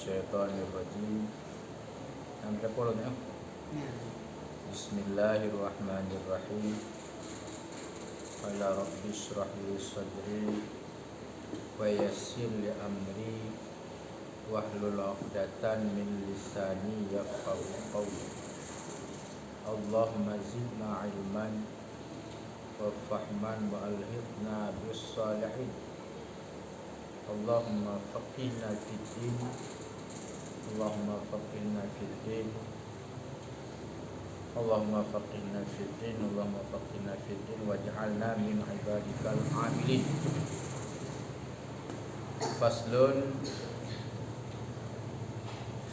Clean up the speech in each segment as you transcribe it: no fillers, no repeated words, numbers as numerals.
minasyaitonirrajim. Yang berapa ya? Bismillahirrahmanirrahim. Qala rabbi shrah li sadri wa yassir li amri wahlul 'uqdatam min lisani yafqahu qawli. Allahumma zidna ilman wa fahman wa alhiqna bis salihin. Allahumma faqihna fid din. Allahumma faqihna fid din. Allahumma faqihna fid din. Allahumma faqihna fid din waj'alna min ibadikal amilin. Faslun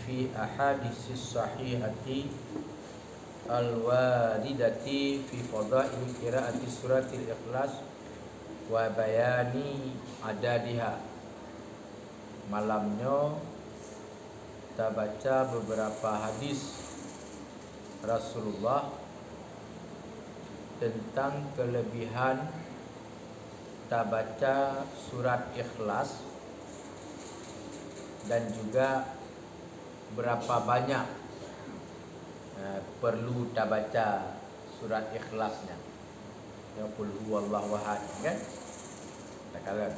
fi ahaditsis sahihati al-waridati fi fadail qiraati suratil ikhlas wa bayani adadiha. Malamnya kita baca beberapa hadis Rasulullah tentang kelebihan kita baca surat Ikhlas dan juga berapa banyak perlu kita baca surat Ikhlasnya. Ya qul huwallahu ahad kan? Tak kala.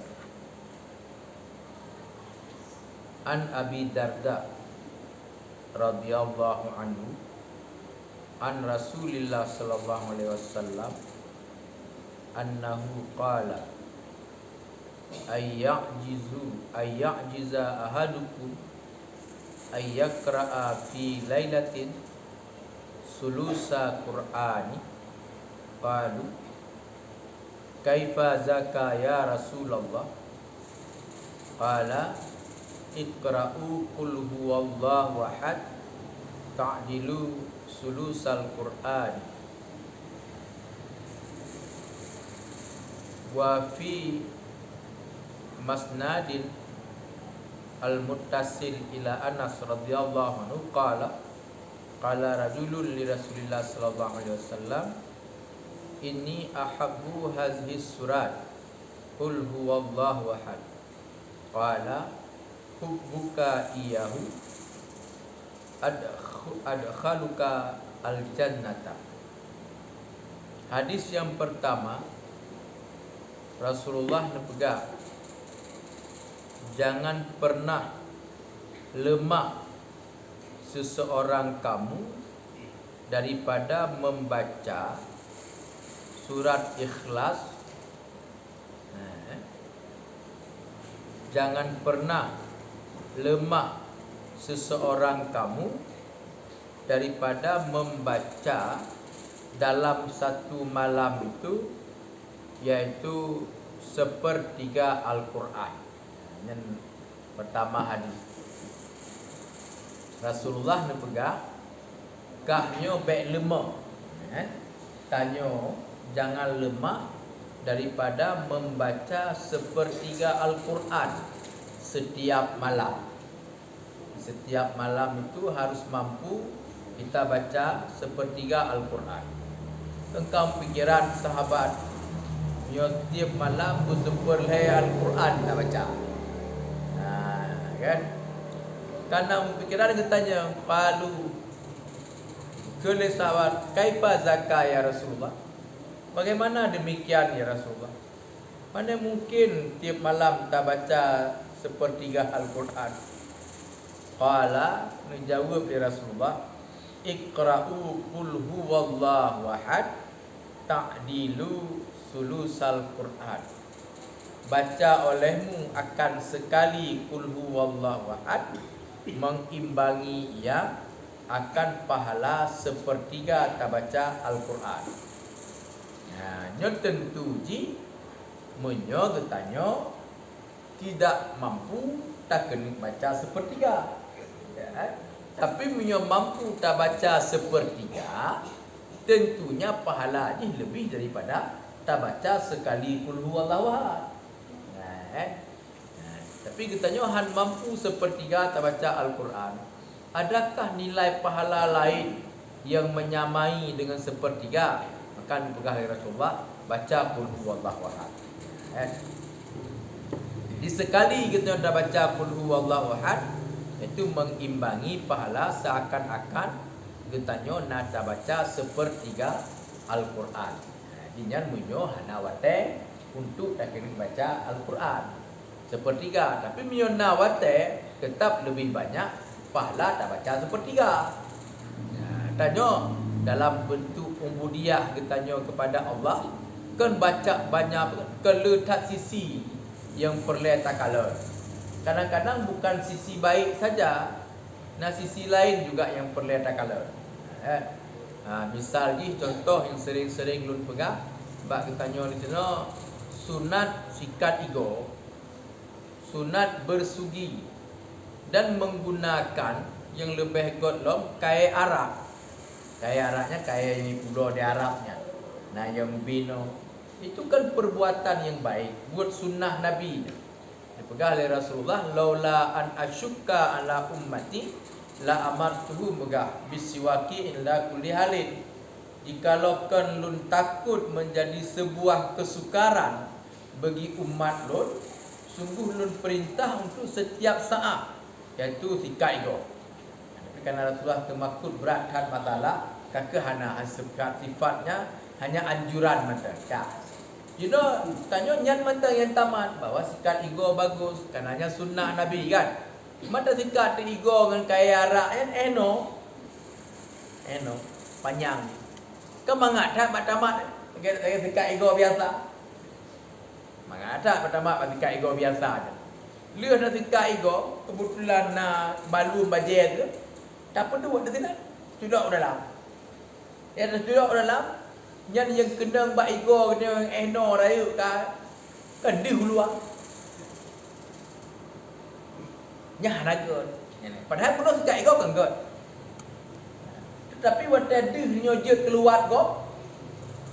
An Abi Darda radhiyallahu anhu an Rasulillah sallallahu alaihi wasallam annahu qala ayyajiza ahadukum ayyaqra'a fi lailatin sulusa qur'ani qalu kaifa zaka ya Rasulullah qala iqra'u qul huwallahu ahad ta'dilu sulusal Qur'an. Wa fi masnadin al-muttasil ila Anas radhiyallahu anhu qala rajulun li Rasulillah sallallahu alaihi wasallam inni ahabbu hadhihi surat qul huwallahu ahad qala hubbuka iyahu adkhaluka al-jannata. Hadis yang pertama, Rasulullah nepegang jangan pernah lemah seseorang kamu daripada membaca surat Ikhlas. Jangan pernah lemah seseorang kamu daripada membaca dalam satu malam itu, yaitu sepertiga Al-Quran. Yang pertama hadis Rasulullah nepegang kahnya baik lemah, tanya jangan lemah daripada membaca sepertiga Al-Quran setiap malam. Setiap malam itu harus mampu kita baca sepertiga Al-Quran. Engkau pikiran sahabat tiap malam berseperlai Al-Quran kita baca. Kan? Karena pikiran kita tanya palu kele sahabat kaifa zakah ya Rasulullah. Bagaimana demikian ya Rasulullah? Mana mungkin tiap malam kita baca sepertiga Al-Quran? Qala, menjawab dia Rasulullah, iqra'u qul huwallahu ahad ta'dilu sulusal Qur'an. Baca olehmu akan sekali qul huwallahu ahad mengimbangi ia akan pahala sepertiga kita baca Al-Quran. Nya tentu ji menyo tanya tidak mampu tak kena baca sepertiga. Tapi punya mampu tak baca sepertiga, tentunya pahalanya lebih daripada tak baca sekali qul huwallahu ahad. Tapi katanya han mampu sepertiga tak baca Al-Quran. Adakah nilai pahala lain yang menyamai dengan sepertiga? Maka dipegang Rasulullah baca qul huwallahu ahad. Jadi sekali kita dah baca qul huwallahu ahad, Itu mengimbangi pahala seakan-akan getanyo nata baca sepertiga Al-Quran. Dinyan munyo hana wate untuk tak kena baca Al-Quran sepertiga, tapi munyo na wate tetap lebih banyak pahala tak baca sepertiga. Tanyo dalam bentuk ubudiyah getanyo kepada Allah kan baca banyak keletak sisi yang perlu tak kalah. Kadang-kadang bukan sisi baik saja, nah sisi lain juga yang perlu tak kalah. Misal ni contoh yang sering-sering lun pegang, bak getanyo di sana sunat sikat ego, sunat bersugi dan menggunakan yang lebih godlom kai arak. Kai araknya kai yang pulau di Arabnya. Nah yang bino itu kan perbuatan yang baik buat sunnah Nabi. Dipegang oleh Rasulullah, laula an asyukka ala ummati la amartuhu megah bisiwaki illa kulli halin. Jikalau lun takut menjadi sebuah kesukaran bagi umat lun, sungguh lun perintah untuk setiap saat, iaitu sikat ego. Tapi kerana Rasulullah temakut berat had masalah, kaka hana sifatnya hanya anjuran mata. You know, tanya nyan mata yang tamat bahwa sikat ego bagus, karenanya sunnah Nabi kan. Mata sikat ego dengan kaya arak kan eno panjang. Kemangat tak tamat sikat ego biasa. Mangat tak tamat sikat ego biasa. Lihat dah sikat ego kebetulan nak balu bajet tu. Tak apa tu buat di sini. Sudah dalam. Ya dah sudah dalam. Yang kena bak ego kena eno rayu ka di luar. Nyah naga. Padahal penuh sikat ego kan god. Tetapi waktu dia nyojek keluar go,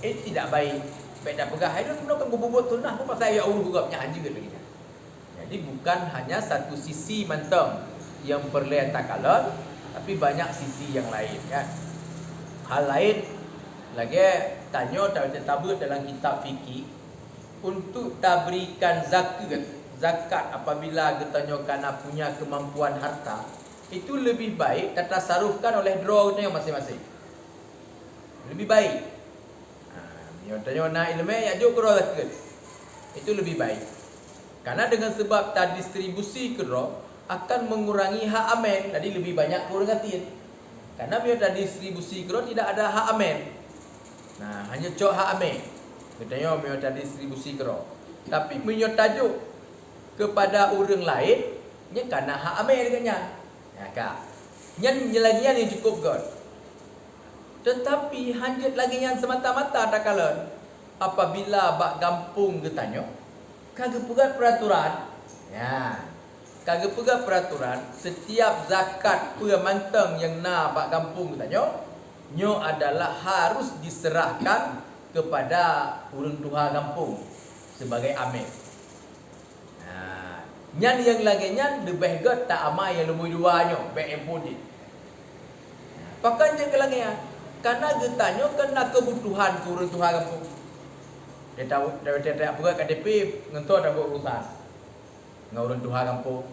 tidak baik. Baik dah pegah. Itu penuh kan bubut sunnah pun pasal ya Allah juga punya haji lagi. Jadi bukan hanya satu sisi mantap yang perlu tak kalah, tapi banyak sisi yang lain kan. Hal lain lagi tanya tabut dalam kitab fikih untuk tak berikan zakat apabila kita kerana punya kemampuan harta, itu lebih baik ditasarufkan oleh drawnya masing-masing. Lebih baik. Yang tanya nak ilmu ya juga zakat. Itu lebih baik. Karena dengan sebab tak distribusi ke draw akan mengurangi hak amen. Jadi lebih banyak kurang ngatin. Karena bila tak distribusi ke draw tidak ada hak amen. Nah, hanya cok hak amen. Katanya dia tak distribusi ke draw. Tapi punya tajuk kepada orang lain, nya karena hak amen dengannya. Ya kak. Nyan lagi yang cukup god. Tetapi hanjat lagi yang semata-mata tak kalah. Apabila bak kampung getanya, kagak pegat peraturan. Ya. Kagak pegat peraturan, setiap zakat manteng yang nak bak kampung getanya, nyo adalah harus diserahkan kepada orang tua kampung sebagai amin. Nyan yang lagi nyan lebih god tak amai yang lebih duanya, baik empodi. Pakan je lagi ya, karena getanya kena kebutuhan ke orang tua kampung. Dia tahu dia tak buat KDP ngentor dah buat urusan dengan orang tua kampung.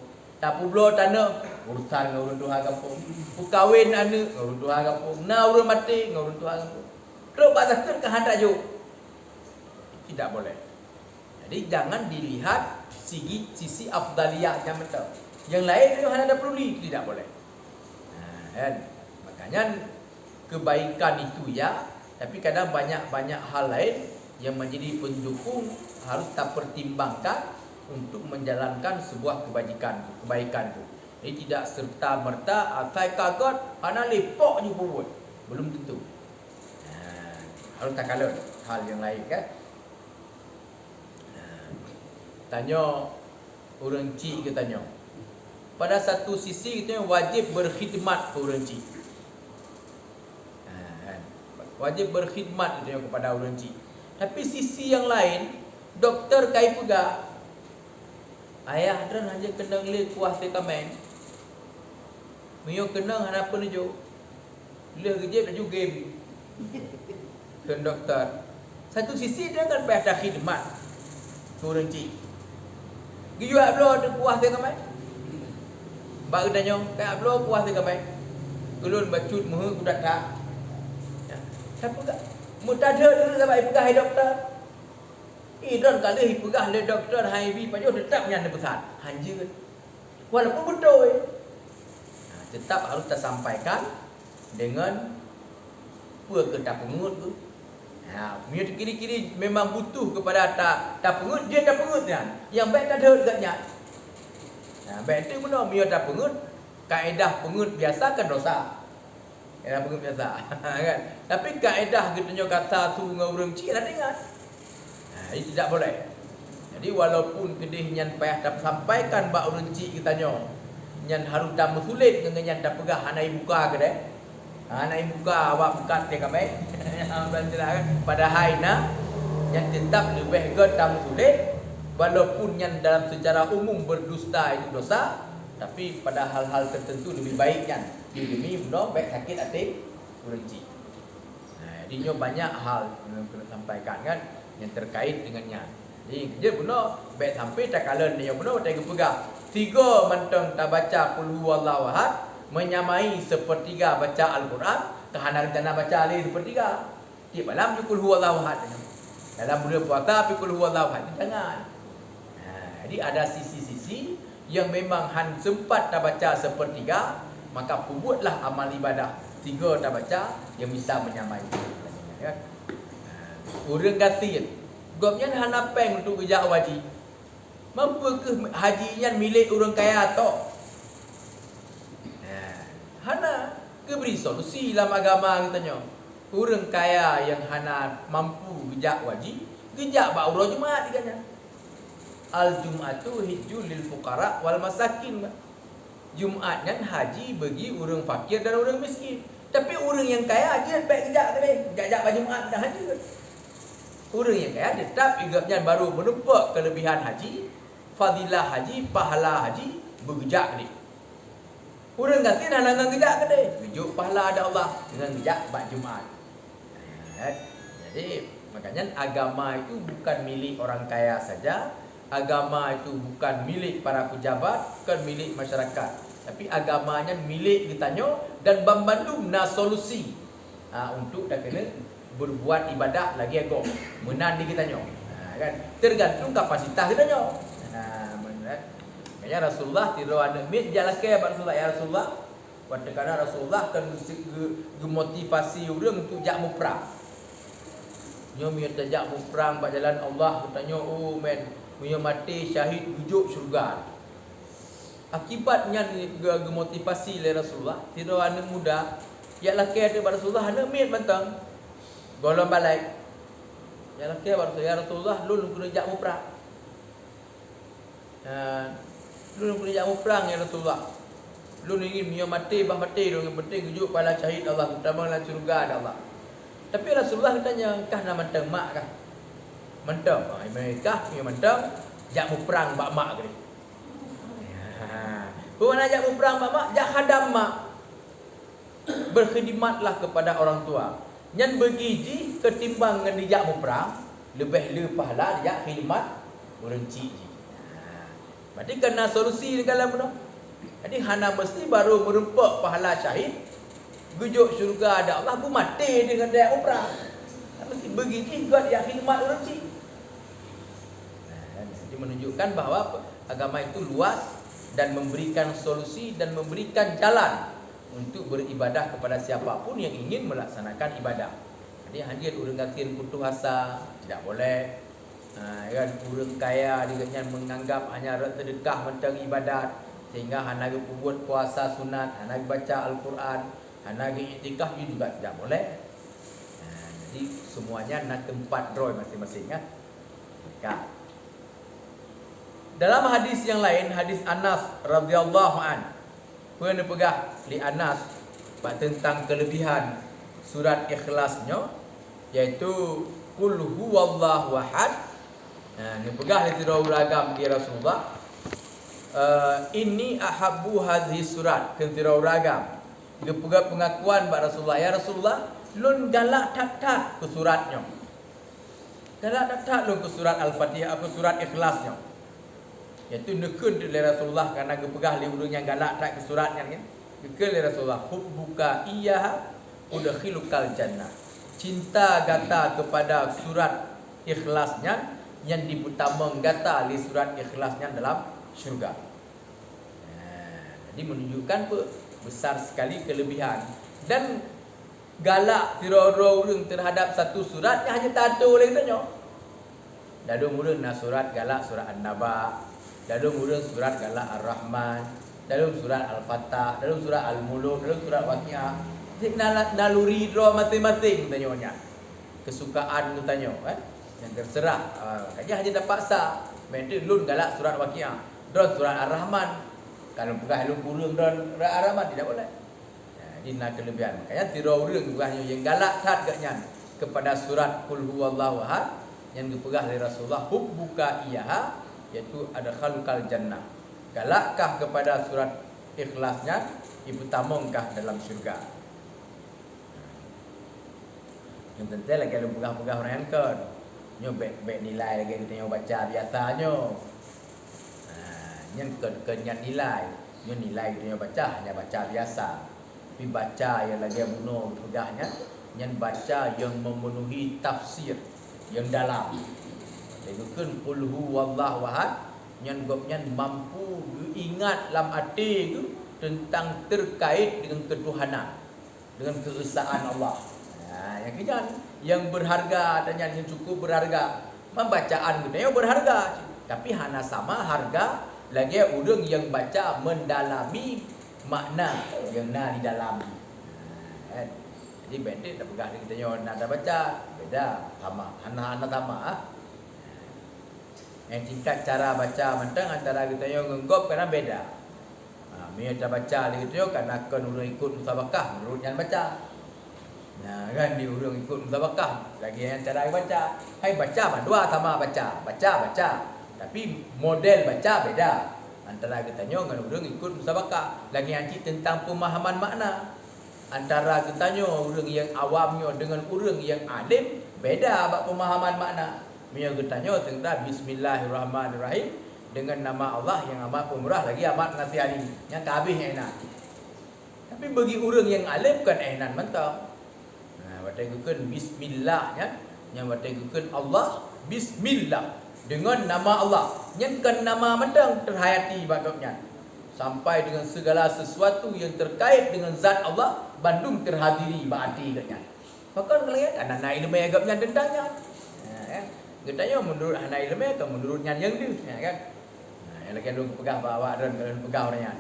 Tak publo tanah urusan dengan orang tua kampung. Kawin anak dengan orang tua kampung. Na orang mati dengan orang tua kampung. Terus bataskan ke hantar juk. Tidak boleh. Jadi jangan dilihat sisi afdaliyahnya betul. Yang lain itu hanya ada perlu tidak boleh. Kan? Makanya kebaikan itu ya, tapi kadang banyak hal lain yang menjadi pendukung harus tak pertimbangkan untuk menjalankan sebuah kebaikan itu. Jadi tidak serta-merta saya kaget ana lepok je buat. Belum tentu. Harus tak kalah hal yang lain kan. Tanya orang cik ke tanya. Pada satu sisi kita wajib berkhidmat ke orang cik. Wajib berkhidmat kita kepada orang cik. Tapi sisi yang lain, doktor kai pega. Ayah dan hanya kena ngeli kuasa kamen. Mio kena hana apa ni jo. Leh kerja baju game. Kan doktor. Satu sisi dia kan pada khidmat ke orang cik. Giwa blo de kuasa kamen. Bak tanya, kayak belum puas dengan baik. Ulun bacut muh kudat tak. Ya. Siapa enggak? Mutadha dulu sampai pegah hai doktor. Idon kali pegah le doktor hai bi pajo tetap nyanda pesan. Hanjir. Walaupun betul. Nah, tetap harus tersampaikan dengan apa ke tak pengut tu. Nah, dia kiri-kiri memang butuh kepada tak pengut, dia tak pengut kan. Yang baik tak ada dekatnya. Nah, baik tu benar dia tak pengut. Kaedah pengut biasa kan dosa. Kaedah pengut biasa kan. Tapi kaedah katanya kata tu dengan orang cik dah dengar. Nah, ini tidak boleh. Jadi walaupun kedih nyan payah tak sampaikan bak orang cik katanya. Nyan harus dah mesulit dengan nyan dah pegah hanai buka ke deh. Hanai buka awak buka dia kamai. Kan pada haina yang tetap lebih gedam sulit walaupun yang dalam secara umum berdusta itu dosa, tapi pada hal-hal tertentu lebih baik kan demi benar baik sakit hati urenci. Nah, jadinya banyak hal yang kena sampaikan kan yang terkait dengannya. Jadi kerja benar baik sampai tak kala dia benar tak pegang 3 mentang tak baca qul huwallahu ahad menyamai sepertiga baca Al-Quran. Kehana rencana baca ali sepertiga. Tiap malam qul huwallahu ahad. Dalam bulan puasa qul huwallahu ahad. Jangan. Jadi ada sisi-sisi yang memang han sempat tak baca sepertiga, maka buatlah amal ibadah 3 tak baca yang bisa menyamai. Ya. Orang gatin. Gopnya hana peng untuk kerja haji. Mampu ke hajinya milik orang kaya atau? Hana ke beri solusi dalam agama katanya. Orang kaya yang hana mampu gejak wajib, gejak bak urang Jumaat katanya. Al Jum'atu hijjul lil fuqara wal masakin. Jumaat kan haji bagi orang fakir dan orang miskin. Tapi orang yang kaya dia baik gejak tadi. Gejak bak Jumaat dah haji. Orang yang kaya tetap igapnya baru menumpak kelebihan haji, fadilah haji, pahala haji bergejak ni. Orang kata dah langgang gejak ke dia. Tujuk pahala ada Allah dengan gejak bak Jumaat. Jadi makanya agama itu bukan milik orang kaya saja. Agama itu bukan milik para pejabat, bukan milik masyarakat. Tapi agamanya milik kitanya dan bambandum na solusi untuk dah kena berbuat ibadah lagi agak menan di kitanya. Kan tergantung kapasitas kitanya. Ya Rasulullah tidak ada mit jalan ke Rasulullah ya Rasulullah. Pada kadang Rasulullah kan memotivasi orang untuk jak perang. Nyo mi tajak perang bak jalan Allah katanya oh men punya mati syahid wujud syurga. Akibatnya motivasi oleh Rasulullah tidak ada muda. Ya laki ada Rasulullah ada mit bantang. Golong balik. Ya laki ya Rasulullah lu kena jak perang. Lu nak pergi jamu perang ya Rasulullah. Lu ingin dia mati bah mati dong, yang penting ujuk pahala syahid Allah, utama dalam syurga ada Allah. Tapi Rasulullah tanya, kah nak mentang mak kah? Mentang. Mereka punya mentang jamu perang bak mak ke. Bukan nak jamu perang bak mak, jak khadam mak. Berkhidmatlah kepada orang tua. Yang bergizi ketimbang dengan jamu perang, lebih pahala dia khidmat orang cik. Berarti kena solusi di dalam benar. Jadi hana mesti baru merempak pahala syahid. Gujuk syurga ada Allah pun mati dengan dia perang. Mesti begitu juga dia khidmat orang cik. Jadi menunjukkan bahawa agama itu luas dan memberikan solusi dan memberikan jalan untuk beribadah kepada siapapun yang ingin melaksanakan ibadah. Jadi hadir orang kafir putus asa tidak boleh. Kan orang kaya dia menganggap hanya sedekah mentang ibadat sehingga hanya buat puasa sunat, hanya baca Al-Quran, hanya iktikaf juga tidak boleh. Jadi semuanya nak tempat roy masing-masing kan. Dalam hadis yang lain, hadis Anas radhiyallahu an, pernah pegah li Anas tentang kelebihan surat Ikhlasnya, yaitu qul huwallahu ahad. Ni pegah di tirau ragam di Rasulullah. Ini ahabbu hadhihi surat ke tirau ragam. Dia pegah pengakuan bak Rasulullah, ya Rasulullah, lun galak tak ke suratnya. Galak tak lun ke surat Al-Fatihah, ke surat Ikhlasnya. Iaitu nekun tu oleh Rasulullah kerana gepegah li urang yang galak tak ke surat kan. Nekun oleh Rasulullah hubbuka iyyaha udkhilukal jannah. Cinta gata kepada surat ikhlasnya yang dibutamang gata li surat ikhlasnya dalam syurga. Jadi menunjukkan besar sekali kelebihan dan galak tiro-ro urang terhadap satu surat yang hanya tato oleh katanya. Dadung urang na surat galak surat An-Naba, dadung urang surat galak Ar-Rahman, dadung surat Al-Fatah, dadung surat Al-Muluk, dadung surat Waqiah. Jadi naluri draw masing-masing tanya. Kesukaan tu tanya yang terserah. Kaya hanya dapat sah. Mesti lun galak surat Waqiah, draw surat Ar-Rahman. Kalau pegah lu kurang draw surat Ar-Rahman tidak boleh. Ini nak kelebihan. Makanya tiro urang bukannya yang galak kat gaknya kepada surat Qul huwallahu ahad yang dipegah oleh Rasulullah hubbuka iyyaha, iaitu adkhalukal jannah. Galakkah kepada surat ikhlasnya ibu tamongkah dalam syurga. Yang tentu lagi kalau pegah-pegah orang yang kan nyo baik nilai lagi kita yang baca biasanya. Yang kenyan nilai nyo nilai kita yang baca hanya baca biasa. Tapi baca yang lagi bunuh pegahnya yang baca yang memenuhi tafsir yang dalam. Legukeun qul huwallahu ahad yang gopnya mampu ingat dalam hati itu tentang terkait dengan ketuhanan, dengan keesaan Allah. Yang kejan yang berharga dan yang cukup berharga. Pembacaan kita yang berharga, tapi hana sama harga lagi urang yang baca mendalami makna yang na di dalam. Jadi beda dah pegah kita yang nak baca beda sama anak-anak sama yang tingkat cara baca mentang antara kita yang ngenggop kerana beda. Kita baca kita yang kerana kan urang ikut musabakah menurut yang baca. Nah kan di urang ikut musabakah lagi yang cara baca. Hai baca dua sama baca. Tapi model baca beda antara kita yang dengan urang ikut musabakah. Lagi yang tentang pemahaman makna. Antara kitanya orang yang awamnya dengan orang yang alim beda bab pemahaman makna. Mia kitanya tentang bismillahirrahmanirrahim dengan nama Allah yang amat pemurah lagi amat nasihani yang kabeh enak. Tapi bagi orang yang alim kan enak mentang. Batai gukeun bismillah ya. Yang batai gukeun Allah bismillah dengan nama Allah. Yang kan nama mentang terhayati bagapnya. Sampai dengan segala sesuatu yang terkait dengan zat Allah bandung terhadiri berarti katanya. Maka kalian anak ilmu agaknya tentangnya. Katanya menurut anak ilmu atau menurut yang dia kan. Yang lagi lu pegah bawa dan kalian pegah orangnya.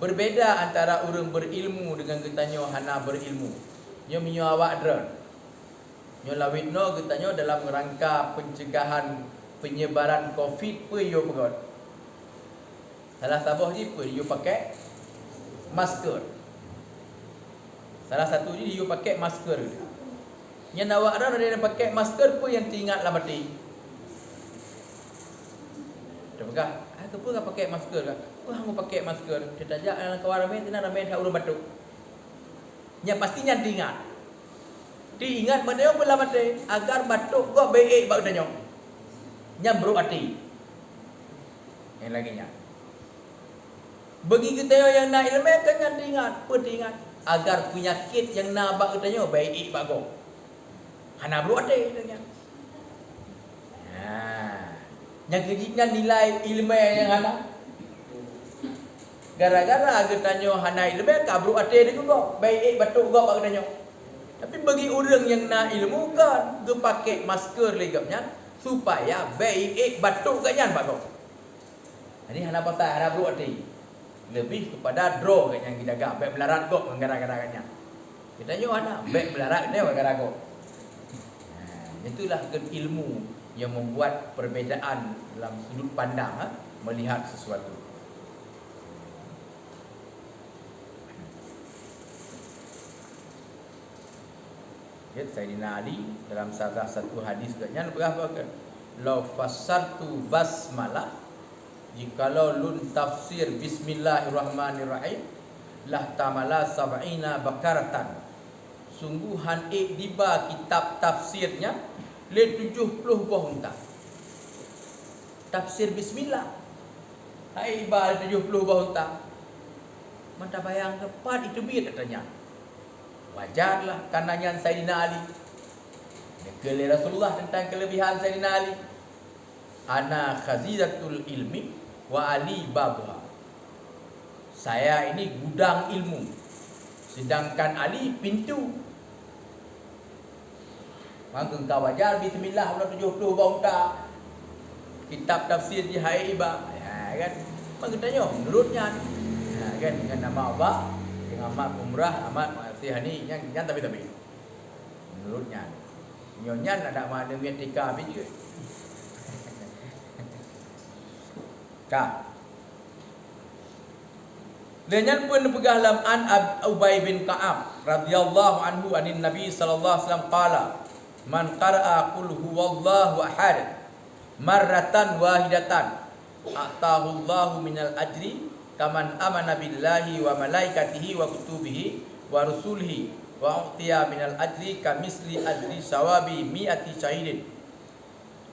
Berbeza antara orang berilmu dengan katanya hana berilmu. Nyo minyo awak dron. Nyo lawitno katanya dalam rangka pencegahan penyebaran Covid pe yo pegot. Salah sabah je pun you pakai masker. Salah satu je you pakai masker. Yang awak ada yang pakai masker pun yang teringatlah mati. Dia pegang, kenapa kau pakai masker kan? Kau hang pakai masker. Dia tajak dalam kawan ramai, tina ramai tak urut batuk. Yang pastinya diingat. Diingat mana yang pula mati agar batuk kau baik bau tanya. Yang berarti. Yang laginya. Bagi kita yang nak ilmu kan diingat agar penyakit yang nak bak katanya baik bago. Hana bro ada dengan. Yang kejinan nilai ilmu yang hana. Gara-gara katanya hana ilmu ka bro ada juga baik batuk gak bak katanya. Tapi bagi orang yang nak ilmu kan dia pakai masker legapnya supaya baik batuk katnya bago. Jadi hana pasal hana bro ada. Lebih kepada draw yang kita jaga baik melarat kok gara-garanya. Kita nyo ana baik melarat ni gara-gara kok. Itulah ilmu yang membuat perbezaan dalam sudut pandang melihat sesuatu. Ya, Sayyidina Ali dalam salah satu hadis katanya berapa? Law fassartu basmalah, jikalau lun tafsir bismillahirrahmanirrahim lah tamala sab'ina bakaratan. Sungguhan diba kitab tafsirnya le 70 buah unta. Tafsir bismillah. Hai iba 70 bahu tak. Mata bayang tepat itu biar katanya. Wajarlah karenanya Sayyidina Ali. Dia Rasulullah tentang kelebihan Sayyidina Ali. Ana khazizatul ilmi wa Ali babuha. Saya ini gudang ilmu, sedangkan Ali pintu. Maka engkau wajar bismillah 70 bahu tak. Kitab tafsir di Hai Iba, ya kan? Maka tanya menurutnya, ya kan, dengan nama Allah, dengan amat umrah, amat masihani yang tapi menurutnya, nyonya ada mana metika juga. Kah? Lenyan pun pegahlam an Ubay bin Ka'ab radhiyallahu anhu anin Nabi sallallahu alaihi wasallam qala man qara'a qul huwallahu ahad marratan wahidatan atahu Allahu minal ajri kaman amana billahi wa malaikatihi wa kutubihi wa rusulihi wa u'tiya minal ajri kamisli ajri sawabi mi'ati syahidin.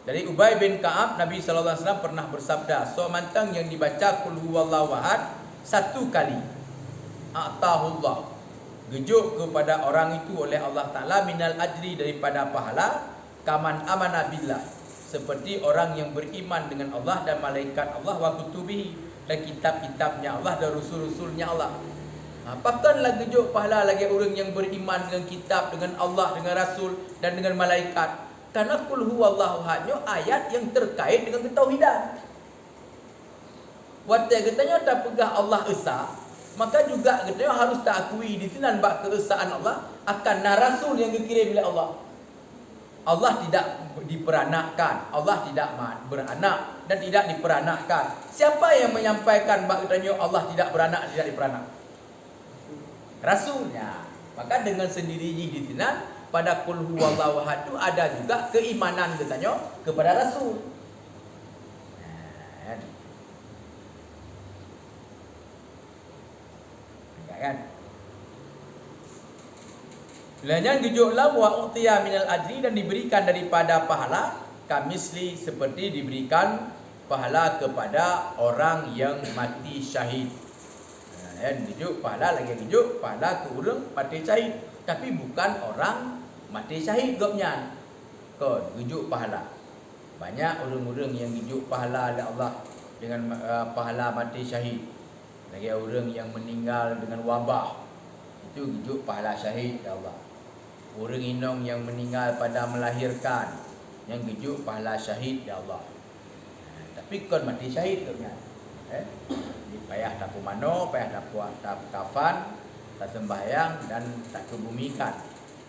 Dari Ubay bin Ka'ab, Nabi sallallahu alaihi wasallam pernah bersabda, "Somantang yang dibaca qul huwallahu ahad satu kali, atahu Allah, gejuk kepada orang itu oleh Allah Ta'ala minal ajri daripada pahala kaman amana billah, seperti orang yang beriman dengan Allah dan malaikat Allah wa kutubihi, dan kitab-kitabnya Allah dan rusul-rusulnya Allah." Apakah gejuk pahala lagi orang yang beriman dengan kitab, dengan Allah, dengan rasul dan dengan malaikat? Karena qul huwallahu ahadnya ayat yang terkait dengan ketauhidan. Waktu katanya tak pegah Allah esa, maka juga katanya harus tak akui di sini bab keesaan Allah akan rasul yang dikirim oleh Allah. Allah tidak diperanakkan, Allah tidak beranak dan tidak diperanakkan. Siapa yang menyampaikan bab katanya Allah tidak beranak, tidak diperanak? Rasulnya. Maka dengan sendirinya di sini pada qul huwallahu ahad itu ada juga keimanan katanya kepada rasul. Kan? Lainnya gejoklah wa u'tiya minal ajri, dan diberikan daripada pahala kamisli, seperti diberikan pahala kepada orang yang mati syahid. Dan gejuk pahala lagi gejuk pahala ke orang mati syahid, tapi bukan orang mati syahid gopnya. Kon gejuk pahala. Banyak orang-orang yang gejuk pahala oleh Allah dengan pahala mati syahid. Lagi orang yang meninggal dengan wabah, itu hidup pahala syahid ya Allah. Orang inong yang meninggal pada melahirkan, yang hidup pahala syahid ya Allah. Tapi kon mati syahid katanya. Payah tak pumano, payah tak kafan, tak sembahyang dan tak kebumikan.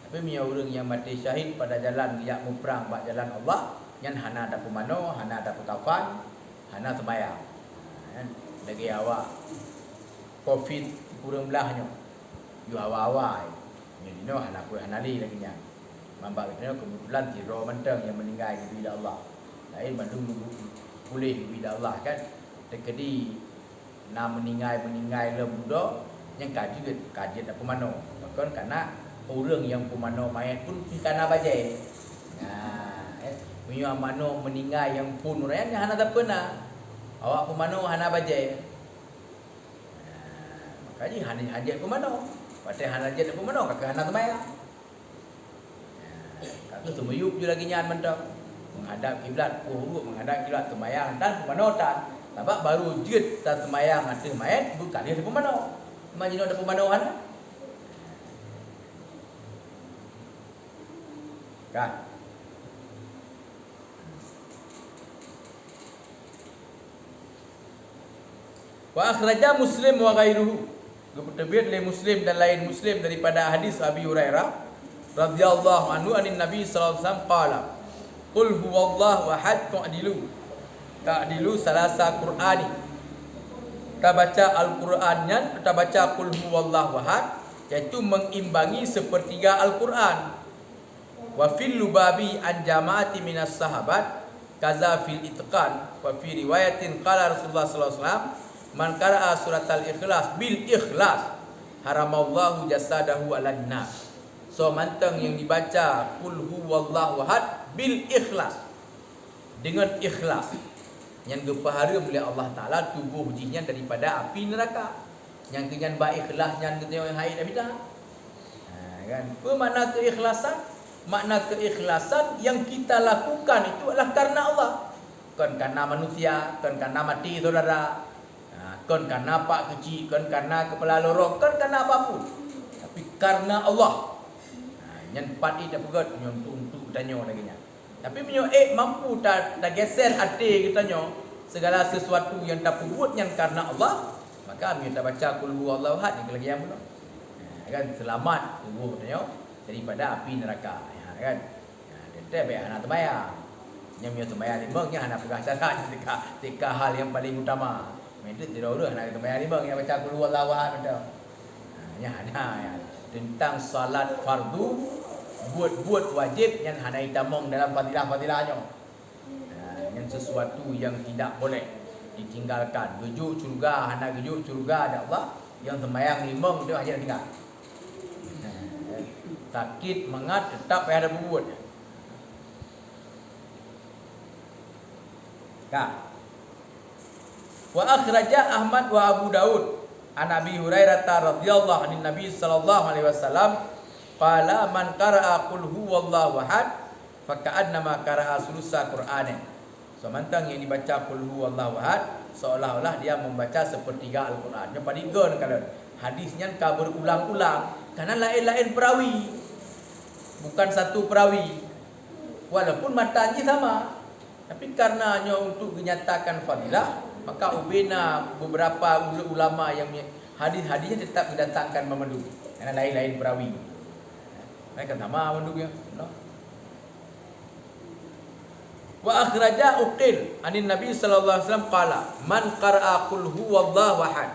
Tapi punya orang yang mati syahid pada jalan yang muprang bak jalan Allah, yang hana tak pumano, hana tak kafan, hana sembahyang. Lagi awak COVID kurang belahnya. Yu awal-awal. Jadi no anak ku hanali lagi nya. Mambak kita kebetulan tiro mentang yang meninggal di bila Allah. Lain bandung boleh di bila Allah kan. Tekedi nak meninggal le muda yang kaji tak pemano. Bahkan karena orang yang pemano mayat pun kana bajai. Nah, punya mano meninggal yang pun rakyat yang hana tak pernah. Awak pemano hana bajai. Kaji hajat ke mana? Patah hajat ke mana? Kakak hana temaya. Kakak semuyup je lagi nyan mentok. Menghadap kiblat, menghadap kiblat temayang dan ke mana tak? Sebab baru jut tak temayang ada mayat, bukan dia ke mana? Imagine ada ke mana hana? Kan? Wa akhraja Muslim wa ghairuhu. Terbit oleh Muslim dan lain Muslim daripada hadis Abi Hurairah radhiyallahu anhu anin Nabi sallallahu alaihi wasallam qala qul huwallahu ahad ta'dilu salasa qur'ani. Kita baca Al-Qur'annya, kita baca qul huwallahu ahad, iaitu mengimbangi sepertiga Al-Qur'an. Wa fil lubabi an jama'ati minas sahabat kaza fil itqan wa fi riwayatin qala Rasulullah sallallahu alaihi wasallam man qara'a suratal ikhlas bil ikhlas haramallahu jasadahu 'alan nar. So mantang yang dibaca qul huwallahu ahad bil ikhlas, dengan ikhlas. yang gepahara oleh Allah Taala tubuh jinnya daripada api neraka. Yang kenyan baik ikhlas yang kita yang haid abidah. Kan? Apa makna keikhlasan? Makna keikhlasan yang kita lakukan itu adalah karena Allah. Kan karena manusia, kan karena mati saudara. Kan karena pak kecil, kan karena kepala lorong, kan karena apapun. Tapi karena Allah. Yang empat ini tak pegat untuk tanya lagi nya. Tapi menyo mampu tak geser hati kita nyo segala sesuatu yang tak buat yang karena Allah, maka kita baca qul huwallahu ahad yang lagi yang belum. Kan selamat tubuh tanya daripada api neraka. Kan. Dia baik anak terbayar. Yang dia terbayar lima nya anak pegah syarat tika hal yang paling utama. Itu tidak ada anak terbayar lima yang baca qul huwallahu ahad betul. Ya ada ya. Tentang salat fardu buat wajib yang hana itamong dalam fadilah-fadilahnya. Yang sesuatu yang tidak boleh ditinggalkan. Gejuk surga, hana gejuk surga ada Allah. Yang sembahyang limang dia hanya tinggal. Sakit mengat tetap ada buat. Wa akhraja Ahmad wa Abu Daud an Abi Hurairah radhiyallahu anhu Nabi sallallahu alaihi wasallam qala man qara'a qul huwallahu ahad faka'annama qara'a sulusa Qur'an. Semantang yang dibaca qul huwallahu ahad seolah-olah dia membaca sepertiga Al-Quran. Yang paling gon kalau hadisnya ka berulang-ulang karena lain-lain perawi. Bukan satu perawi. Walaupun matanya sama. Tapi karenanya untuk dinyatakan fadilah, maka ubena beberapa ulama yang hadis-hadisnya tetap didatangkan memandu karena lain-lain perawi. Mereka sama memandunya, no? Wa akhraja uqil anin Nabi sallallahu alaihi wasallam qala man qara'a qul huwallahu ahad.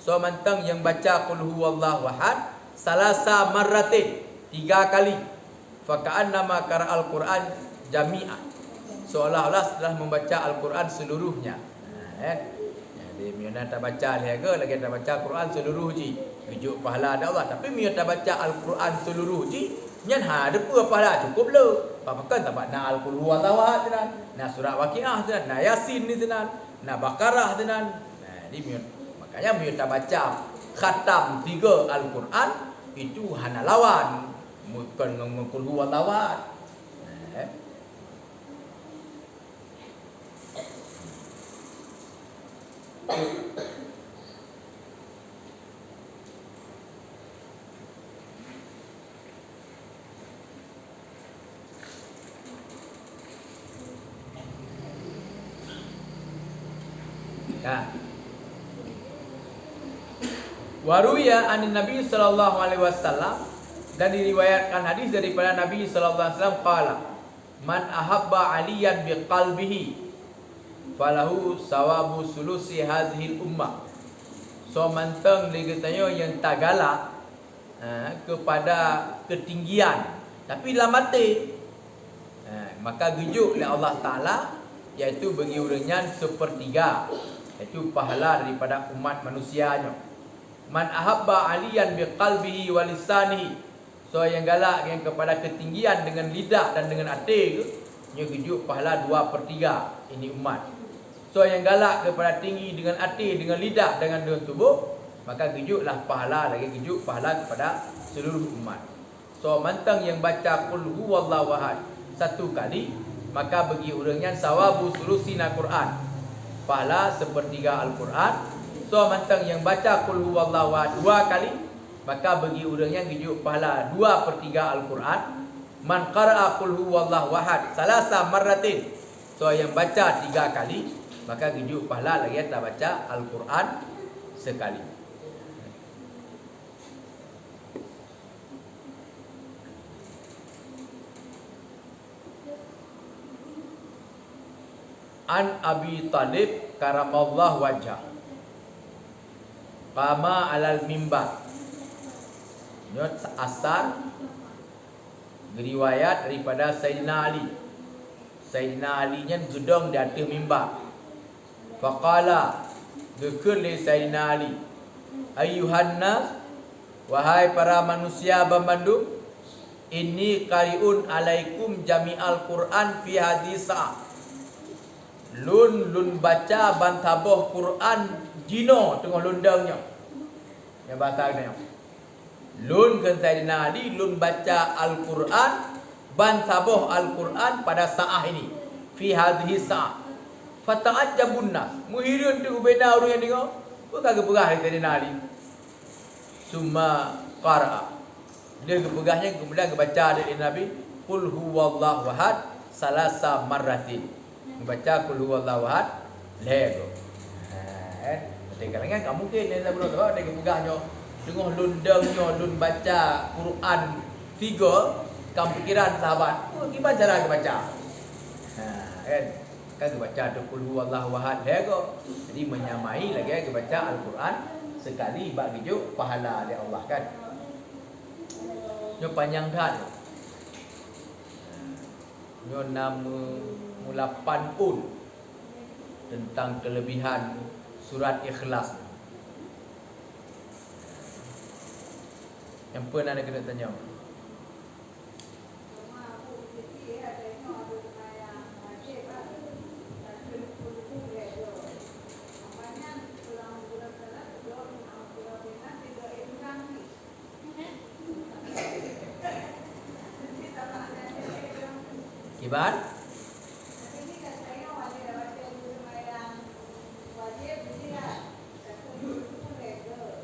So mantang yang baca qul huwallahu ahad salasa marratin 3 kali. Fa ka'annama qara'al Qur'an jami'an. Seolah-olah setelah membaca Al-Quran seluruhnya. Jadi miana tak baca lihaga lagi tak baca Quran seluruh ji. Tujuk pahala ada Allah. Tapi miana tak baca Al-Quran seluruh ji, nyan ada pun pahala cukup le. Papakan tak nak Al-Qur'an huwallahu tenan. Nah surah Waqiah tenan, nah Yasin ni tenan, nah Baqarah tenan. Jadi miana makanya miana tak baca khatam 3 Al-Quran itu hana lawan. Bukan ngomong huwallahu. Waruya anin Nabi sallallahu alaihi wasallam, dan diriwayatkan hadis daripada Nabi sallallahu alaihi wasallam qala man ahabba aliyan biqalbihi falahu sawabu sulusi hadhil ummah. So manteng ligatanya yang tak galak kepada ketinggian tapi dalam mati, maka gejuk oleh Allah Ta'ala, iaitu bagi orangnya sepertiga, iaitu pahala daripada umat manusianya. Man ahabba aliyan biqalbihi wa lisanihi. So yang galak yang kepada ketinggian dengan lidah dan dengan hati, nya gejuk pahala 2/3 ini umat. So yang galak kepada tinggi dengan hati, dengan lidah, dengan tubuh, maka gejuklah pahala lagi, gejuk pahala kepada seluruh umat. So mantang yang baca qul huwallahu ahad 1 kali, maka bagi orangnya sawabu sulusina Quran, pahala sepertiga Al-Quran. So mantang yang baca qul huwallahu ahad 2 kali, maka bagi orangnya gejuk pahala 2/3 Al-Quran. Man qara'a qul huwallahu ahad salasa marratin. So yang baca 3 kali, maka gejuk pahala lagi tak baca Al-Quran sekali. An Abi Talib karamallahu wajah qama alal mimbar. Nyot asar riwayat daripada Sayyidina Ali. Sayyidina Ali nya gedong di atas mimbar. Faqala, dzikr li Sayyidina Ali, ayyuhan nas, wahai para manusia bambandung, inni qari'un alaikum jami'al Qur'an fi hadis sa'ah. Lun baca bantaboh Quran jino tengah lundangnya. Yang batangnya. Lun kan Sayyidina Ali lun baca Al-Quran bantaboh Al-Quran pada saat ini. Fi hadhihi sa'ah. Fata'ajjabun nas. Muhirun tu bena orang yang tengok. Bukan kepegah Sayyidina Ali. Summa qara'a. Dia kepegahnya kemudian baca dari Nabi qul huwallahu ahad salasa marratin. Baca qul huwallahu ahad lego. Kalangan kamu mungkin dia tak tahu dia kepegahnya tengah lundangnya lun baca Quran 3 kamu pikiran sahabat. Oh gimana cara baca? Kan baca tu qul huwallahu ahad lego. Jadi menyamai lagi baca Al-Quran sekali bagi juk pahala dari Allah kan. Nyo panjang dah. Nyo nama mulapan pun tentang kelebihan surat Ikhlas. Yang pun ada kena tanya. Kibar?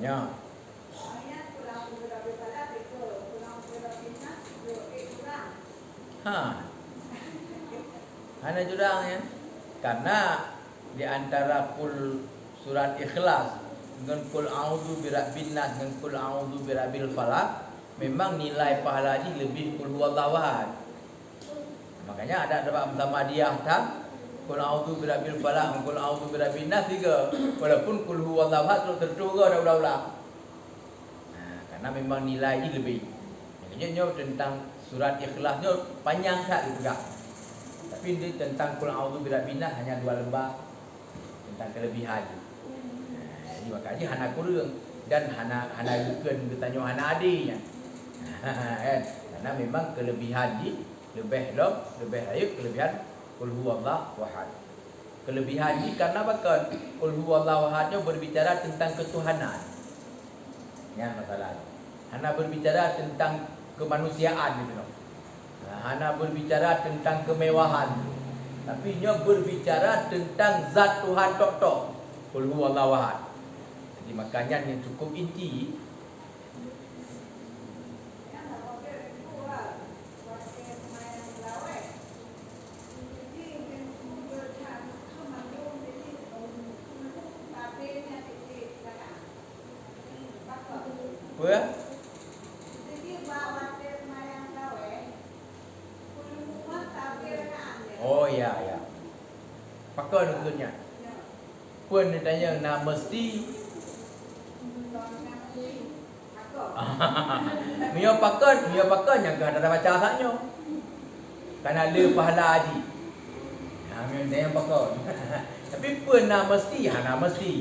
Ya. Hanya jurang ya. Karena di antara kul surat Ikhlas dengan kul a'udzu birabbin nas dengan kul a'udzu birabbil falaq memang nilai pahala ini lebih kul huwallahu ahad. Makanya ada bersama dia tak kul a'udzu birabbil falaq dan kul a'udzu birabbin nas juga. Walaupun kul huwallahu ahad terus dah ulang-ulang. Karena memang nilai ini lebih. Makanya tentang surat Ikhlasnya panjang tak dipegang. Tapi ini tentang kul a'udzu birabbin nas hanya 2 lembar tentang kelebihan. Jadi makanya hana kurang dan hana bukan bertanya hana adanya. Karena memang kelebihan ini lebih ayat kelebihan qul huwallahu ahad. Kelebihan ini karena bahkan qul huwallahu ahadnya berbicara tentang ketuhanan. Ya masalah. Hana berbicara tentang kemanusiaan gitu. Hana berbicara tentang kemewahan. Tapi nya berbicara tentang zat Tuhan tok-tok. Qul huwallahu ahad. Jadi makanya yang cukup inti apa? Oh ya ya. Pakai tentunya. Pun ditanya nak mesti Mio pakai yang ada baca asaknya. Karena ada pahala haji. Mio tanya pakai. Tapi pun nak mesti, nak mesti.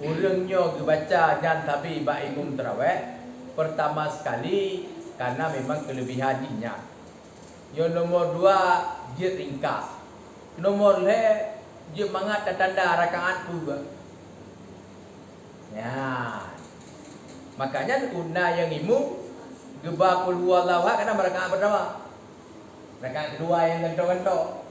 Urangnya baca dan tapi ba'imum terawih pertama sekali karena memang kelebihannya. Yang nomor 2 dia ringkas. Nomor le dia mangat dan tanda rakaat juga. Ya. Makanya una yang imu geba qul huwallahu ahad karena rakaat pertama. Rakaat kedua yang gento-gento.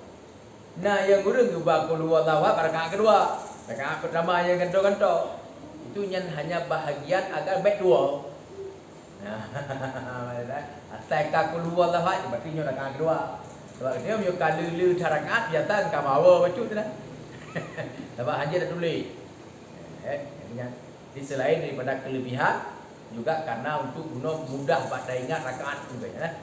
Nah yang urang geba qul huwallahu ahad rakaat kedua. Rakaat pertama yang gento-gento itu hanya bahagian agar baik dua. Nah, asal qul huwallahu ahad berarti nya rakaat kedua. Sebab dia punya kali rakaat biasa kan bawa baca tu dah. Sebab haji dah tulis. Di selain daripada kelebihan juga karena untuk guna mudah pada ingat rakaat tu kan.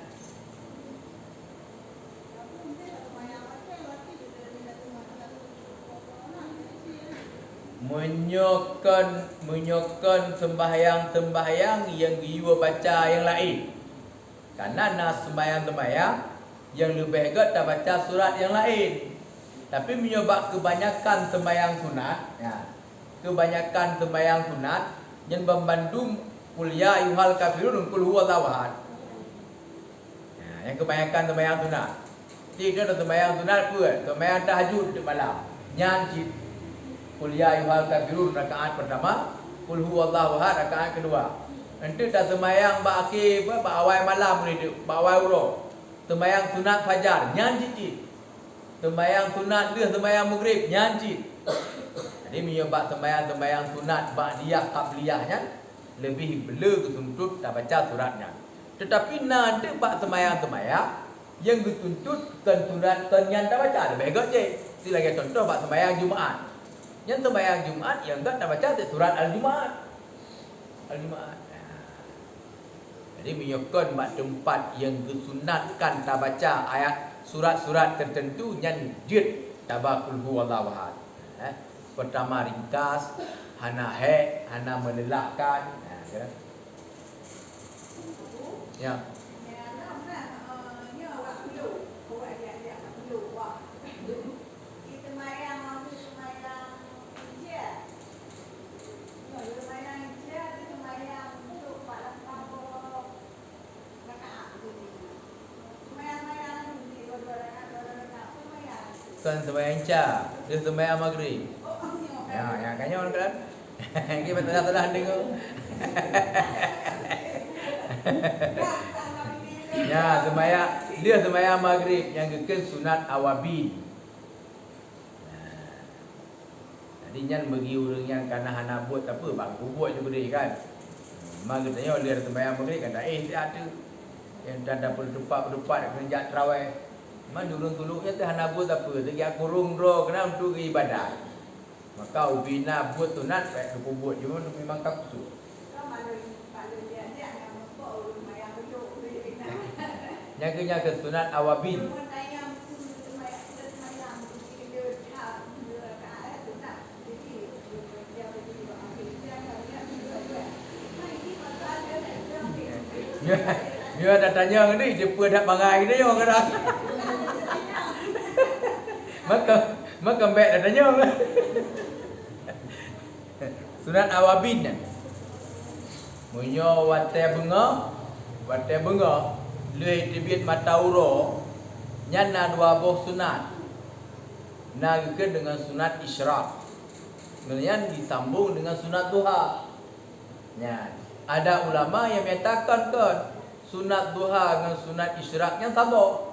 Menyokan sembahyang yang dia baca yang lain. Karena nak sembahyang yang lebih hebat dah baca surat yang lain. Tapi menyebab kebanyakan sembahyang sunat, ya. Kebanyakan sembahyang sunat yang membandung qul ya ayyuhal kafirun qul huwallahu ahad. Yang kebanyakan sembahyang sunat. Dia dah sembahyang sunat pun, sembahyang tahajud di malam. Nyanyi Qul ya ayyuhal kafirun rakaat pertama, Qul huwallahu ahad rakaat kedua. Nanti dah sembahyang akhir awal malam ni, awal urang. Sembahyang sunat fajar, nyanyi. Sembahyang sunat dia sembahyang maghrib, nyanyi. Jadi menyebab sembahyang sunat ba'diyah qabliyahnya lebih bela ketuntut tak baca suratnya. Tetapi nanti bak sembahyang yang dituntut sunat yang tak baca ada baik je. Itu lagi contoh bak sembahyang Jumaat. Yang sembahyang Jumaat yang tak baca surat Al-Jumaat. Al-Jumaat. Jadi menyokong bak tempat yang disunatkan tak baca ayat surat-surat tertentu yang jid tabakul huwallahu ahad. Pertama ringkas, hana menelakkan. Ya. Bukan sembahyang Isya, dia sembahyang Maghrib. Ya, kayaknya orang kan. Kita betul-betul dengar. Ya, dia sembahyang Maghrib yang kekal sunat awabin. Jadi nyan bagi orang yang kana hana buat apa, bangku buat juga dia kan. Maghrib tanya dia sembahyang Maghrib kata dia ada yang dah berdepat kerja tarawih. Mana dulung-dulungnya tu hana buat apa, dia kurung draw kena untuk ibadat. Maka ubina buat sunat baik tu buat cuma memang kapsu. Nyaga sunat awabin. Dia dah tanya ni, dia pun dah bangai ni orang kata. Maka baik dah tanya. Sunat awabin. Munyo wate bunga, leh tibit mata uro, nyana dua buah sunat. Naga dengan sunat isyraq. Kemudian disambung dengan sunat duha. Ya, ada ulama yang menyatakan sunat duha dengan sunat isyraq yang sama.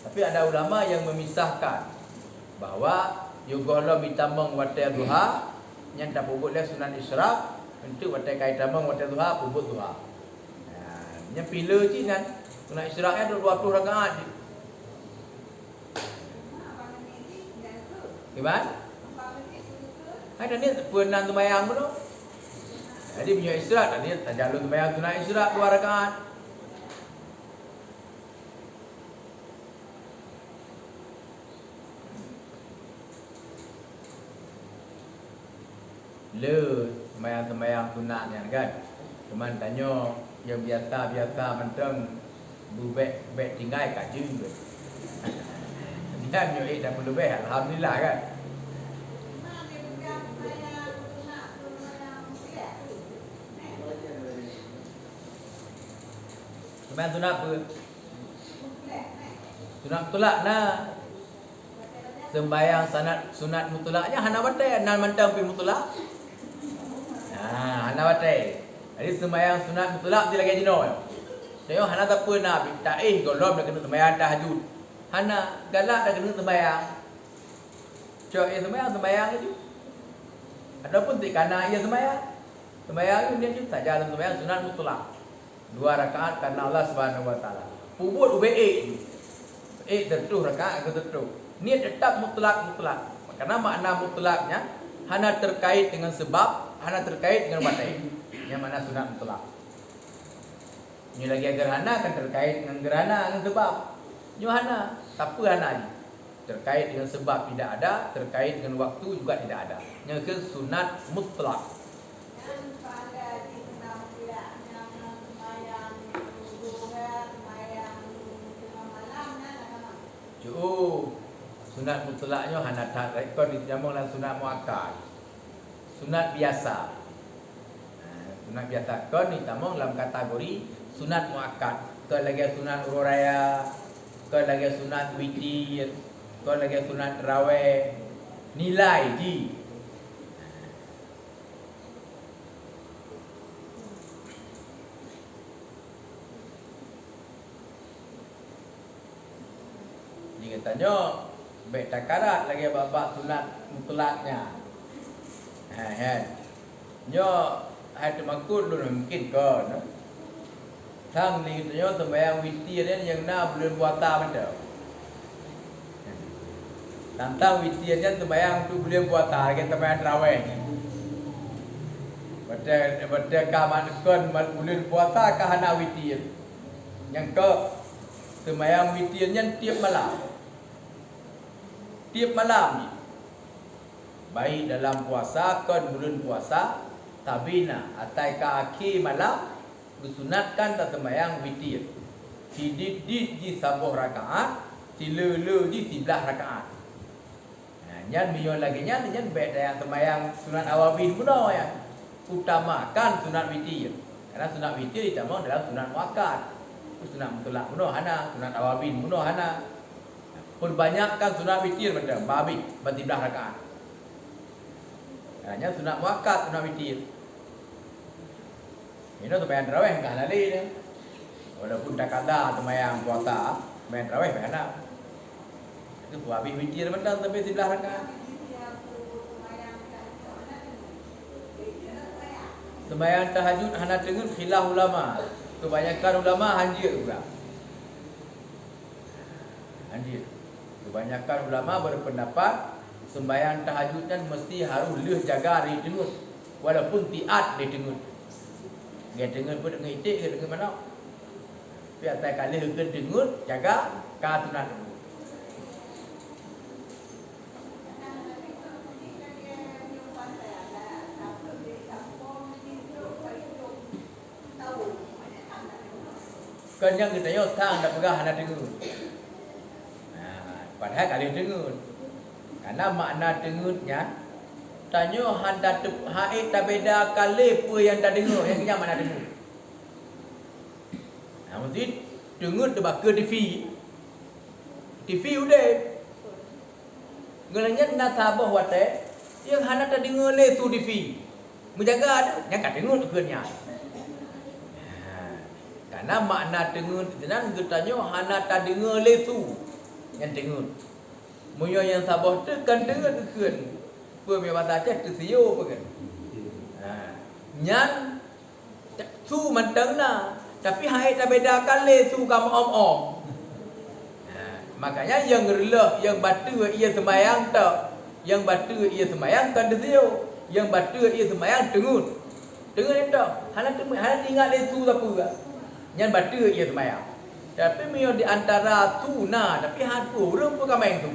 Tapi ada ulama yang memisahkan bahawa yugola mitamang wate duha yang tak puput dia sunat isyraq untuk wate kaitamang wate duha puput duha. Yang pilih je kan sunat isyraqnya 20 rakaat je. Gimana? Ada ni pernah sembahyang tu. Jadi punya isyraq tadi tak jalur sembahyang sunat isyraq 2 rakaat. Sembahyang sunat ni kan. Teman tanya yang biasa mentang bubek tinggal kaji ke. Dia nyoi dah perlu baik alhamdulillah kan. Sembahyang sunat apa? Sunat mutlak nah. Sembahyang sunat mutlaknya hana batai nan mentang pi mutlak. Hana batai. Jadi sembahyang sunat mutlak dia lagi jino. Tengok hana tak apa nak taih golom dah kena sembahyang tahajud. Hana galak dah kena sembahyang. Cok sembahyang je. Adapun tik kana ia sembahyang. Sembahyang dia tu saja sembahyang sunat mutlak. 2 rakaat karena Allah Subhanahu wa taala. Pubut UBE. Tertuh rakaat ke tertuh. Niat tetap mutlak. Karena makna mutlaknya hana terkait dengan sebab, hana terkait dengan batai. Yang mana sunat mutlak. Ini lagi gerhana kan terkait dengan gerhana dengan sebab. Hana, tak apa hana ni. Terkait dengan sebab tidak ada, terkait dengan waktu juga tidak ada. Yang ke sunat mutlak. Sunat mutlaknya hana tak rekod disambunglah sunat muakkad. Sunat biasa. Sunat biasa kon ni tamong dalam kategori sunat muakkad. Ke lagi sunat ururaya, kau lagi sunat witir, kau lagi sunat tarawih, nilai ji. Dia katanya, baik takarat lagi babak sunat mutlaknya. Nyo hai termakut lu mungkin kau, no? Sang ni katanya sembahyang witir ni yang na bulan puasa betul. Tentang witir ni sembahyang tu bulan puasa, kita sembahyang tarawih. Betul kaman kon bulan puasa kahana witir. Yang ke sembahyang witirnya tiap malam. Tiap malam ni. Baik dalam puasa kon bulan puasa tabina atai ka akhir malam disunatkan tak sembahyang witir. Sidit di 10 rakaat, silele di 11 rakaat. Nyan biyo lagi nyan baik yang sembahyang sunat awabin pun ya. Utamakan sunat witir. Karena sunat witir ditambah dalam sunat muakkad. Sunat mutlak pun hana, sunat awabin pun hana. Perbanyakkan sunat witir macam babi 13 rakaat. Hanya sunat muakkad, sunat witir. Ini sembahyang tarawih enggak lali dia. Walaupun tak ada sembahyang puasa, sembahyang tarawih mana? Itu habis witir betul sampai 11 rakaat. Sembahyang tahajud hana dengar khilaf ulama. Kebanyakan ulama hanjir juga. Hanjir. Kebanyakan ulama berpendapat sembahyang tahajud kan mesti harus leh jaga di dengut. Walaupun tiat di dengut. Dia dengut pun dengan itik ke dengan mana? Biar saya kali ke dengut jaga ka sunat. Kan yang kita yo tang dak pegah hana dengut. Padahal kali dengut. Karena makna dengutnya tanya handa haid tak beda kali apa yang dah dengar yang kenyang mana dengar. Mesti dengut tu bakal TV. TV udah. Ngelanya nak tabah wate yang hana tak dengar le tu TV. Menjaga ada yang kat dengut kenyang. Karena makna dengut tenan getanya hana tak dengar le tu yang dengut. Muyo yang sabah tu kan dengar keun. Pua me bahasa Aceh tu sio apa kan. Nyan su mantang na tapi hai tak beda kali su kamu om. Makanya yang rela yang batu ia sembahyang tak. Yang batu ia sembahyang kan sio. Yang batu ia sembahyang dengut. Dengut tak. Hana ingat le su apa ke. Nyan batu ia sembahyang. Tapi muyo di antara tu na tapi hatu urang pun kameng tu.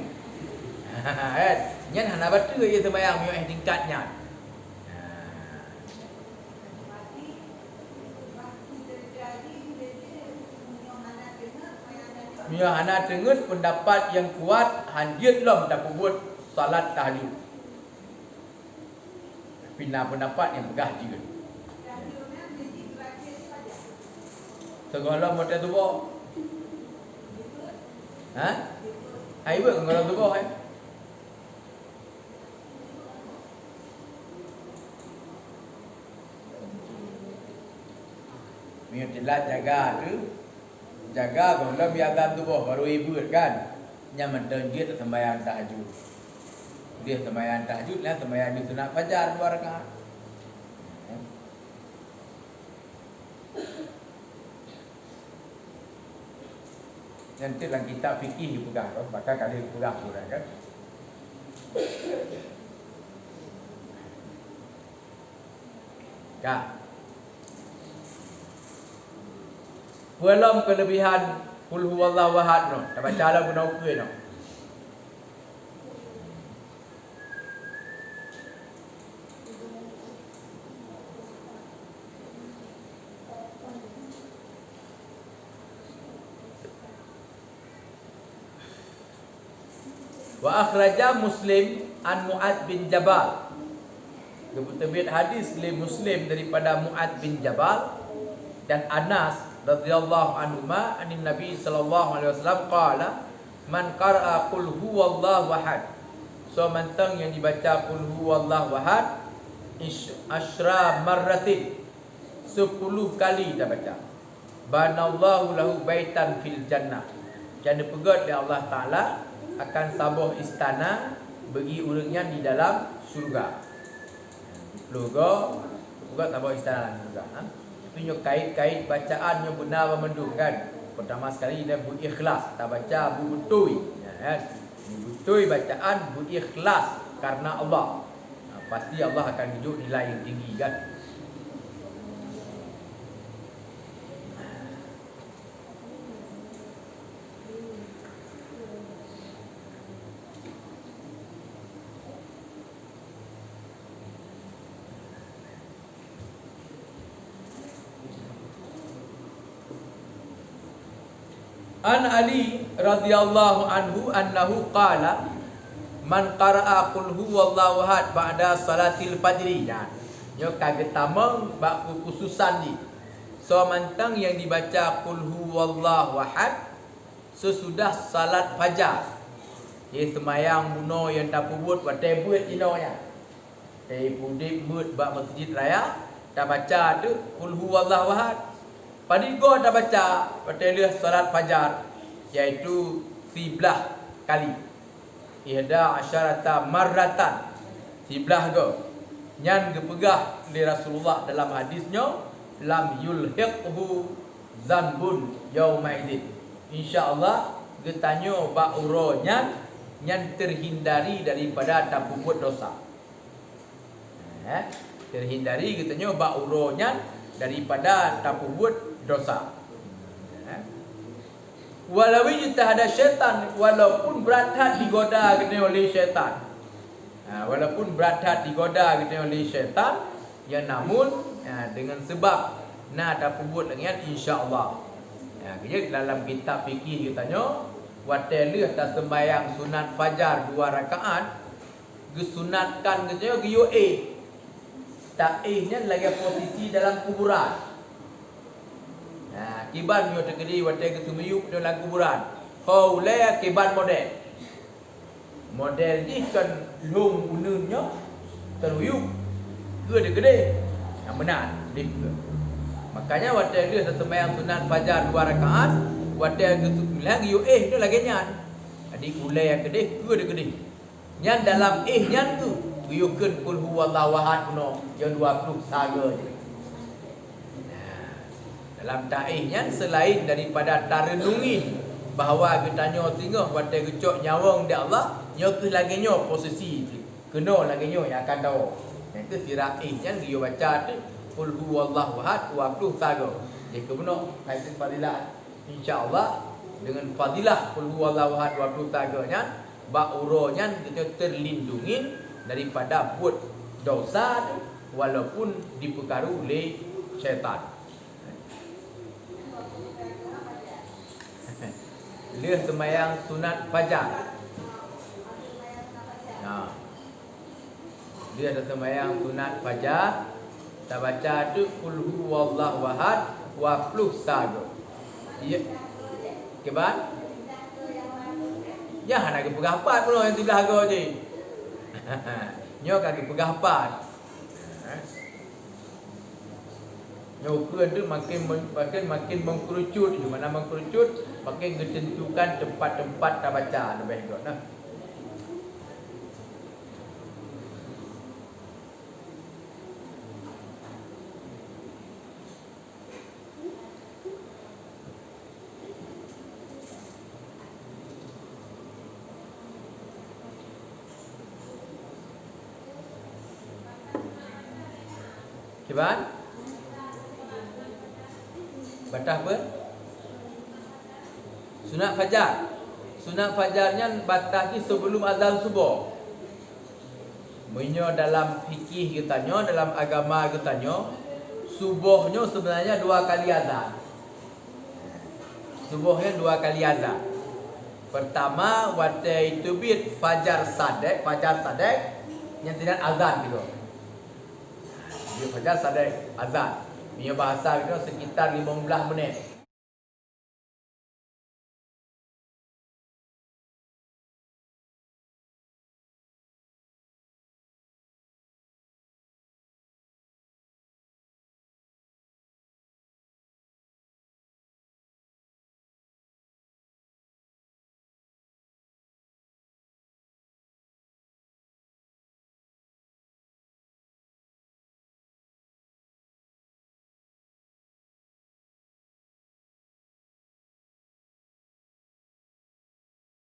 Nyan hana batu ia sembahyang muyo tingkatnya. Muyo hana dengut pendapat yang kuat hanjit lom tak buat salat tahajud. Pina pendapat yang pegah juga. Segala model tu boh. Hai buat segala tu boh hai. Mio telat jaga tu. Jaga kalau biarkan tu boh baru ibu kan. Nyaman dia sembahyang tahajud. Dia sembahyang tahajud lah sembahyang di sunat fajar 2 rakaat. Nanti dalam kitab fikih dipegang tu, bakal kali pegang tu kan. Kak. Belum kelebihan qul huwallahu ahad no. Tak baca lah guna ukur no. Wa akhraja Muslim an Mu'ad bin Jabal. Terbit hadis li Muslim daripada Mu'ad bin Jabal dan Anas radhiyallahu anhu anin Nabi sallallahu alaihi wasallam qala man qara'a qul huwallahu ahad. So mantang yang dibaca qul huwallahu ahad asyra marratin 10 kali dah baca. Banallahu lahu baitan fil jannah. Jana pegat oleh Allah Taala akan sabuh istana bagi orangnya di dalam syurga. Logo pegat sabuh istana dalam syurga. Itu kait-kait bacaan yang benar dan mendung kan. Pertama sekali dia berikhlas, tak baca betul. Ya, betul bacaan berikhlas karena Allah. Pasti Allah akan hidup nilai yang tinggi kan. An Ali radhiyallahu anhu annahu qala man qara'a qul huwallahu ahad ba'da salatil fajri. Yo kaget tamang bab khususan ni. So mantang yang dibaca qul huwallahu ahad sesudah salat fajar. Ye semayang muno yang tak pubut watai buat inonya. Pudip mut bab masjid raya dah baca tu qul huwallahu ahad. Pada go dah baca pada salat fajar iaitu 11 kali. Ihda asyarata marratan 11 go. Nyan gepegah li Rasulullah dalam hadisnya lam yulhiqhu zanbun yaumaidin. Insya-Allah getanyo ba uro nyan terhindari daripada tapubut dosa. Terhindari getanyo ba uro nyan daripada tapubut dosa. Walau ijtahada syaitan, walaupun berat hati digoda kena oleh syaitan. Walaupun berat hati digoda kena oleh syaitan, ya namun dengan sebab nak tapubut dengan insya-Allah. Kerja dalam kitab fikih katanya wateleh tak sembahyang sunat fajar 2 rakaat gesunatkan katanya giyo tak nya lagi posisi dalam kuburan. Kiban yo tegedi watai ketumiyuk dalam kuburan. Haulaya kiban model. Model ni kan long ununnya teruyuk. Gede-gede. Yang benar dik. Makanya watai dia sembahyang sunat fajar 2 rakaat, watai ketumiyuk yo tu lagi nyan. Adik ulai yang gede-gede. Nyan dalam nyan tu guyukeun qul huwallahu ahad no yang 20 saga je. Dalam taihnya selain daripada tarenungi bahawa getanyo tinggal watai gecok nyawang di Allah, nyo ke lagi nyo posisi kena lagi nyo yang akan tahu. Itu siraihnya dia baca tu qul huwallahu ahad 20 saga. Dia kebenar kaitan fadilah. Insya-Allah dengan fadilah qul huwallahu ahad 20 saganya ba uronya kita terlindungi daripada buat dosa walaupun dipengaruhi oleh syaitan. Dia sembahyang sunat fajar. Dia ada sembahyang sunat fajar. Tak baca tu qul huwallahu ahad 20 saga. Ya. Keban? Jangan lagi pegah empat pun yang 13 harga je. Nyo kaki pegah empat. Nyokeun tu makin mengkerucut. Di mana mengkerucut makin ditentukan tempat-tempat tak baca lebih baik nah. Kiban? Batas apa? Sunat fajar. Sunat fajarnya batas ni sebelum azan subuh. Menyo dalam fikih katanya, dalam agama katanya, subuhnya sebenarnya 2 kali azan. Subuhnya 2 kali azan. Pertama waktu itu bit fajar sadek yang tidak azan gitu. Dia fajar sadek azan. Dia bahasa itu sekitar 15 menit.